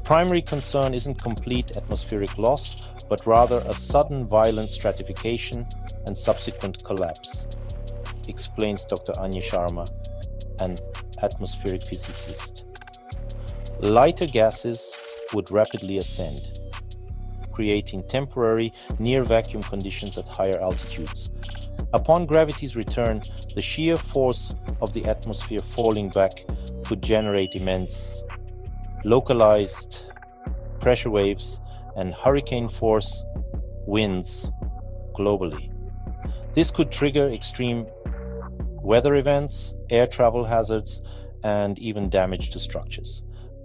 primary concern isn't complete atmospheric loss, but rather a sudden violent stratification and subsequent collapse, explains Dr. Anya Sharma, an atmospheric physicist. Lighter gases would rapidly ascend, creating temporary near-vacuum conditions at higher altitudes. Upon gravity's return, the shear force of the atmosphere falling back could generate immense localized pressure waves and hurricane-force winds globally. This could trigger extreme weather events, air travel hazards, and even damage to structures.